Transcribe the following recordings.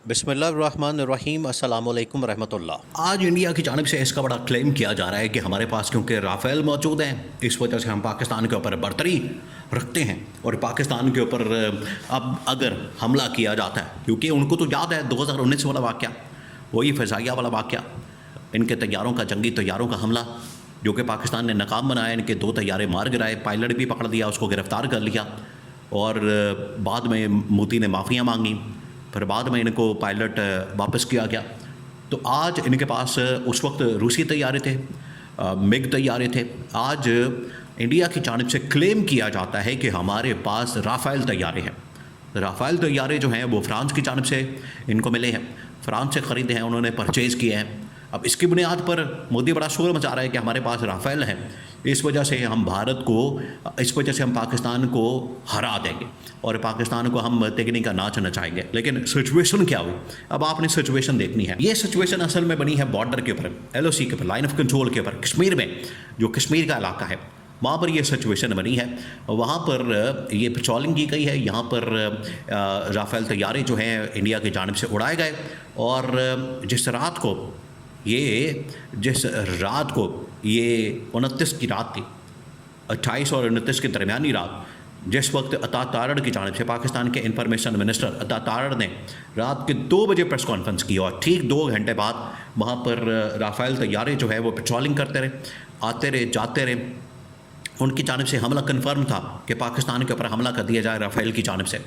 बिस्मिल्लाहिर्रहमानिर्रहीम अस्सलामुअलैकुम रहमतुल्लाह। आज इंडिया की जानिब से इसका बड़ा क्लेम किया जा रहा है कि हमारे पास क्योंकि राफेल मौजूद हैं, इस वजह से हम पाकिस्तान के ऊपर बरतरी रखते हैं और पाकिस्तान के ऊपर अब अगर हमला किया जाता है, क्योंकि उनको तो याद है 2019 वाला वाक़या, वही फ़िज़ाइया वाला वाक़या, इनके तैयारों का, जंगी तैयारों का हमला जो कि पाकिस्तान ने नाकाम बनाया। इनके 2 तैयारे मार गिराए, पायलट भी पकड़ लिया, उसको गिरफ़्तार कर लिया और बाद में मोदी ने माफ़ियाँ मांगी, फिर बाद में इनको पायलट वापस किया गया। तो आज इनके पास उस वक्त रूसी तैयारे थे, मिग तैयारे थे। आज इंडिया की जानिब से क्लेम किया जाता है कि हमारे पास राफ़ेल तैयारे हैं। राफ़ेल तैयारे जो हैं वो फ्रांस की जानिब से इनको मिले हैं, फ्रांस से ख़रीदे हैं, उन्होंने परचेज़ किए हैं। अब इसकी बुनियाद पर मोदी बड़ा शोर मचा रहा है कि हमारे पास राफ़ेल हैं, इस वजह से हम भारत को, इस वजह से हम पाकिस्तान को हरा देंगे और पाकिस्तान को हम तेगनी का नाच नचाएंगे। लेकिन सिचुएशन क्या हुई, अब आपने सिचुएशन देखनी है। ये सिचुएशन असल में बनी है बॉर्डर के ऊपर, LOC के ऊपर, लाइन ऑफ कंट्रोल के ऊपर, कश्मीर में, जो कश्मीर का इलाका है वहाँ पर ये सिचुएशन बनी है। वहाँ पर ये पेट्रोलिंग की गई है, यहाँ पर राफ़ेल तैयारे जो हैं इंडिया की जानिब से उड़ाए गए। और जिस रात को ये 29 की रात थी, 28 और 29 के दरमियानी रात, जिस वक्त अता तारड़ की जानिब से, पाकिस्तान के इंफॉर्मेशन मिनिस्टर अता तारड़ ने रात के 2 बजे प्रेस कॉन्फ्रेंस की और ठीक 2 घंटे बाद वहाँ पर राफ़ेल तैयारे जो है वो पेट्रोलिंग करते रहे, आते रहे, जाते रहे। उनकी जानिब से हमला कन्फर्म था कि पाकिस्तान के ऊपर हमला कर दिया जाए राफ़ेल की जानिब से।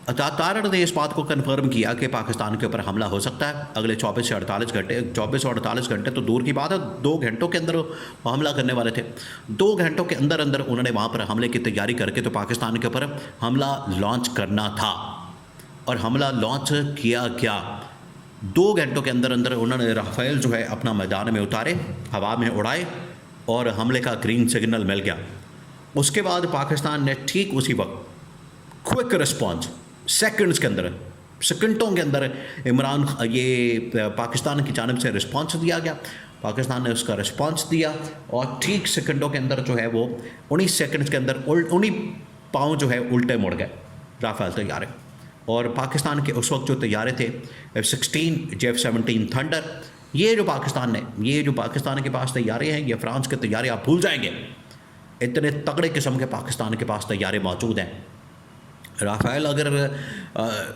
अता तारड़ ने इस बात को कन्फर्म किया कि पाकिस्तान के ऊपर हमला हो सकता है अगले 24 से 48 घंटे। 24 और 48 घंटे तो दूर की बात है, 2 घंटों के अंदर वो हमला करने वाले थे। 2 घंटों के अंदर अंदर उन्होंने वहाँ पर हमले की तैयारी करके तो पाकिस्तान के ऊपर हमला लॉन्च करना था और हमला लॉन्च किया गया। 2 घंटों के अंदर अंदर उन्होंने राफ़ेल जो है अपना मैदान में उतारे, हवा में उड़ाए और हमले का ग्रीन सिग्नल मिल गया। उसके बाद पाकिस्तान ने ठीक उसी वक्त क्विक रिस्पॉन्स, सेकंड्स के अंदर, सेकंडों के अंदर पाकिस्तान की जानिब से रिस्पॉन्स दिया गया। पाकिस्तान ने उसका रिस्पॉन्स दिया और ठीक सेकंडों के अंदर जो है वो 19 सेकंड्स के अंदर 19 पाँव जो है उल्टे मुड़ गए राफ़ेल तैयारे। और पाकिस्तान के उस वक्त जो तैयारे थे F-16, F-17 थंडर, ये जो पाकिस्तान के पास तैयारे हैं, ये फ्रांस के तैयारे आप भूल जाएंगे। इतने तगड़े किस्म के पाकिस्तान के पास तैयारे मौजूद हैं। राफ़ेल अगर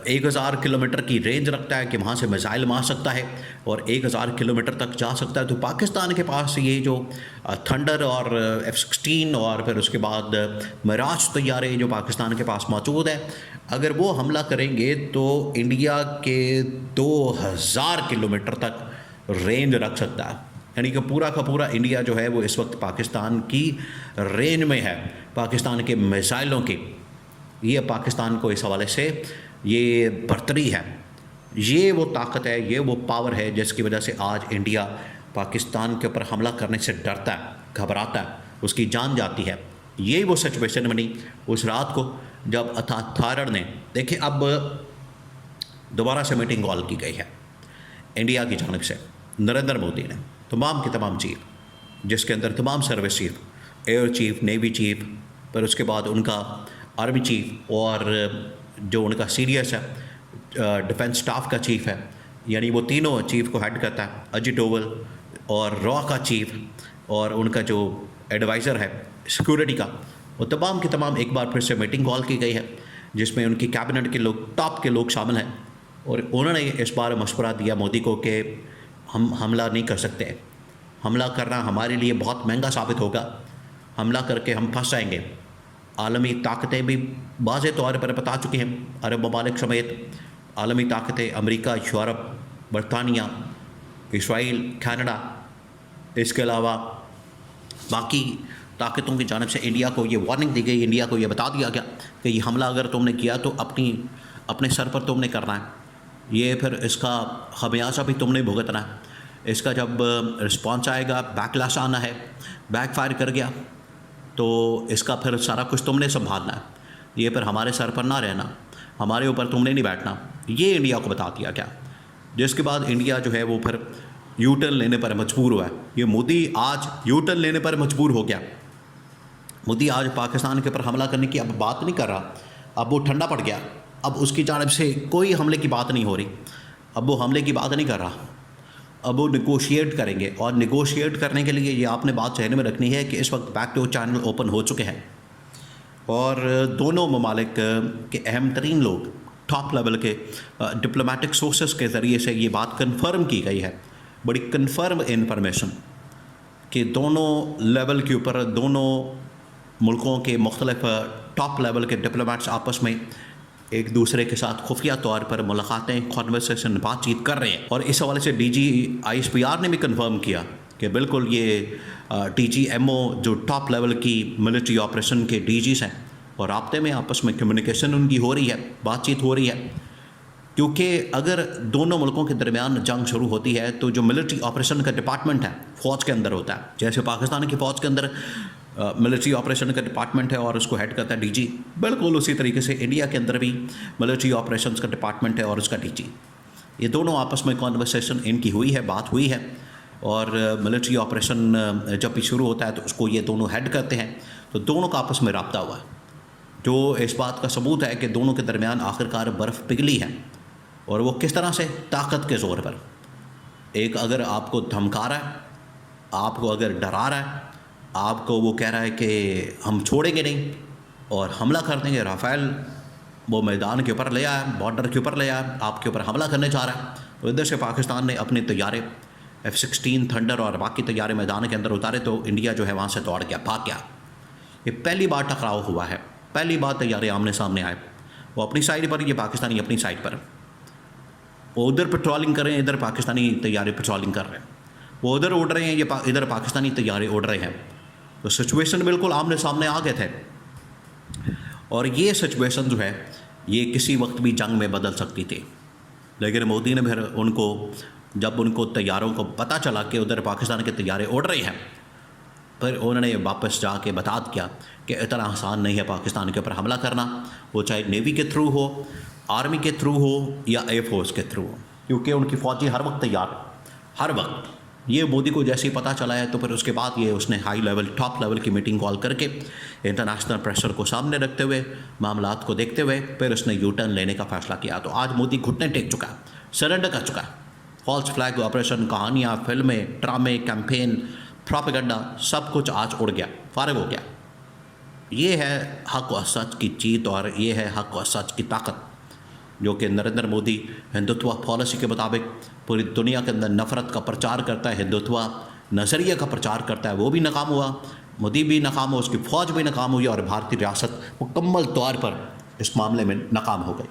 1000 किलोमीटर की रेंज रखता है कि वहाँ से मिसाइल मार सकता है और 1000 किलोमीटर तक जा सकता है, तो पाकिस्तान के पास ये जो थंडर और F-16 और फिर उसके बाद मिराज तैयारे जो पाकिस्तान के पास मौजूद है, अगर वो हमला करेंगे तो इंडिया के 2000 किलोमीटर तक रेंज रख सकता है। यानी कि पूरा का पूरा इंडिया जो है वो इस वक्त पाकिस्तान की रेंज में है, पाकिस्तान के मिसाइलों की। ये पाकिस्तान को इस हवाले से ये बर्तरी है, ये वो ताकत है, ये वो पावर है जिसकी वजह से आज इंडिया पाकिस्तान के ऊपर हमला करने से डरता है, घबराता है, उसकी जान जाती है। ये वो सिचुएशन बनी उस रात को जब अता तारड़ ने, देखिए अब दोबारा से मीटिंग कॉल की गई है इंडिया की जानिब से। नरेंद्र मोदी ने तमाम के तमाम चीफ, जिसके अंदर तमाम service chief, air chief, navy chief, फिर उसके बाद उनका आर्मी चीफ और जो उनका सीडीएस है, डिफेंस स्टाफ का चीफ है, यानी वो तीनों चीफ को हेड करता है, अजित डोवल और रॉ का चीफ और उनका जो एडवाइज़र है सिक्योरिटी का, वो तमाम के तमाम एक बार फिर से मीटिंग कॉल की गई है जिसमें उनकी कैबिनेट के लोग, टॉप के लोग शामिल हैं। और उन्होंने इस बार मशवरा दिया मोदी को कि हम हमला नहीं कर सकते, हमला करना हमारे लिए बहुत महंगा साबित होगा, हमला करके हम फंस जाएंगे। आलमी ताकतें भी वाज़े तौर पर बता चुकी हैं, अरब ममालिक समेत आलमी ताकतें, अमेरिका, यूरोप, बरतानिया, इसराइल, कनाडा, इसके अलावा बाकी ताकतों की जानिब से इंडिया को ये वार्निंग दी गई, इंडिया को ये बता दिया गया कि ये हमला अगर तुमने किया तो अपने सर पर तुमने करना है, ये फिर इसका खमियाजा भी तुमने भुगतना है। इसका जब रिस्पॉन्स आएगा, बैकलैश आना है, बैकफायर कर गया तो इसका फिर सारा कुछ तुमने संभालना है, ये फिर हमारे सर पर ना रहना, हमारे ऊपर तुमने नहीं बैठना, ये इंडिया को बता दिया गया। जिसके बाद इंडिया जो है वो फिर यू टर्न लेने पर मजबूर हुआ है। ये मोदी आज यू टर्न लेने पर मजबूर हो गया। मोदी आज पाकिस्तान के ऊपर हमला करने की अब बात नहीं कर रहा, अब वो ठंडा पड़ गया, अब उसकी जानिब से कोई हमले की बात नहीं हो रही। अब वो हमले की बात नहीं कर रहा, अब वो निगोशिएट करेंगे। और निगोशिएट करने के लिए ये आपने बात जहन में रखनी है कि इस वक्त बैक टू चैनल ओपन हो चुके हैं और दोनों ममालिक के अहम तरीन लोग टॉप लेवल के डिप्लोमेटिक सोर्सेस के ज़रिए से ये बात कन्फर्म की गई है, बड़ी कन्फर्म इंफॉर्मेशन, कि दोनों लेवल के ऊपर दोनों मुल्कों के मुख्तलिफ टॉप लेवल के डिप्लोमेट्स आपस में एक दूसरे के साथ खुफिया तौर पर मुलाकातें, कॉन्वर्सेशन, बातचीत कर रहे हैं। और इस हवाले से DGISPR ने भी कंफर्म किया कि बिल्कुल ये TGMO जो टॉप लेवल की मिलिट्री ऑपरेशन के DGs हैं और राब्ते में आपस में कम्युनिकेशन उनकी हो रही है, बातचीत हो रही है। क्योंकि अगर दोनों मुल्कों के दरमियान जंग शुरू होती है तो जो मिलिट्री ऑपरेशन का डिपार्टमेंट है फ़ौज के अंदर होता है। जैसे पाकिस्तान की फ़ौज के अंदर मिलिट्री ऑपरेशन का डिपार्टमेंट है और उसको हेड करता है DG, बिल्कुल उसी तरीके से इंडिया के अंदर भी मिलिट्री ऑपरेशंस का डिपार्टमेंट है और उसका DG। ये दोनों आपस में कॉन्वर्सेशन इनकी हुई है, बात हुई है। और मिलिट्री ऑपरेशन जब भी शुरू होता है तो उसको ये दोनों हेड करते हैं, तो दोनों का आपस में रब्ता हुआ है, जो इस बात का सबूत है कि दोनों के दरमियान आखिरकार बर्फ़ पिघली है। और वो किस तरह से? ताकत के ज़ोर पर। एक अगर आपको धमका रहा है, आपको अगर डरा रहा है, आपको वो कह रहा है कि हम छोड़ेंगे नहीं और हमला कर देंगे, राफेल वो मैदान के ऊपर ले आया, बॉर्डर के ऊपर ले आया, आपके ऊपर हमला करने जा रहा है, तो इधर से पाकिस्तान ने अपने तैयारे F-16 थंडर और बाकी तैयारे मैदान के अंदर उतारे, तो इंडिया जो है वहाँ से दौड़ गया, भाग गया। ये पहली बार टकराव हुआ है, पहली बार तैयारे आमने सामने आए, वो अपनी साइड पर, ये पाकिस्तानी अपनी साइड पर। वो उधर पेट्रोलिंग कर रहे हैं, इधर पाकिस्तानी तैयारे पेट्रोलिंग कर रहे हैं। वो उधर उड़ रहे हैं, ये इधर पाकिस्तानी तैयारे उड़ रहे हैं। तो सिचुएशन बिल्कुल आमने सामने आ गए थे। और ये सिचुएशन जो है ये किसी वक्त भी जंग में बदल सकती थी। लेकिन मोदी ने फिर उनको, जब उनको तैयारों को पता चला कि उधर पाकिस्तान के तैयारे उड़ रहे हैं, फिर उन्होंने वापस जाके बता दिया कि इतना आसान नहीं है पाकिस्तान के ऊपर हमला करना, वो चाहे नेवी के थ्रू हो, आर्मी के थ्रू हो या एयरफोर्स के थ्रू हो, क्योंकि उनकी फ़ौजी हर वक्त तैयार है, हर वक्त। ये मोदी को जैसे ही पता चला है तो फिर उसके बाद ये उसने हाई लेवल, टॉप लेवल की मीटिंग कॉल करके इंटरनेशनल प्रेशर को सामने रखते हुए, मामलात को देखते हुए फिर उसने यू टर्न लेने का फ़ैसला किया। तो आज मोदी घुटने टेक चुका है, सरेंडर कर चुका है। फॉल्स फ्लैग ऑपरेशन, कहानियाँ, फिल्में, ड्रामे, कैंपेन, प्रोपेगेंडा, सब कुछ आज उड़ गया, फारिग हो गया। ये है हक़ और सच की जीत और ये है हक़ और सच की ताकत, जो कि नरेंद्र मोदी हिंदुत्व पॉलिसी के मुताबिक पूरी दुनिया के अंदर नफ़रत का प्रचार करता है, हिंदुत्व नज़रिए का प्रचार करता है। वो भी नाकाम हुआ, मोदी भी नाकाम हुआ, उसकी फ़ौज भी नाकाम हुई और भारतीय रियासत मुकम्मल तौर पर इस मामले में नाकाम हो गई।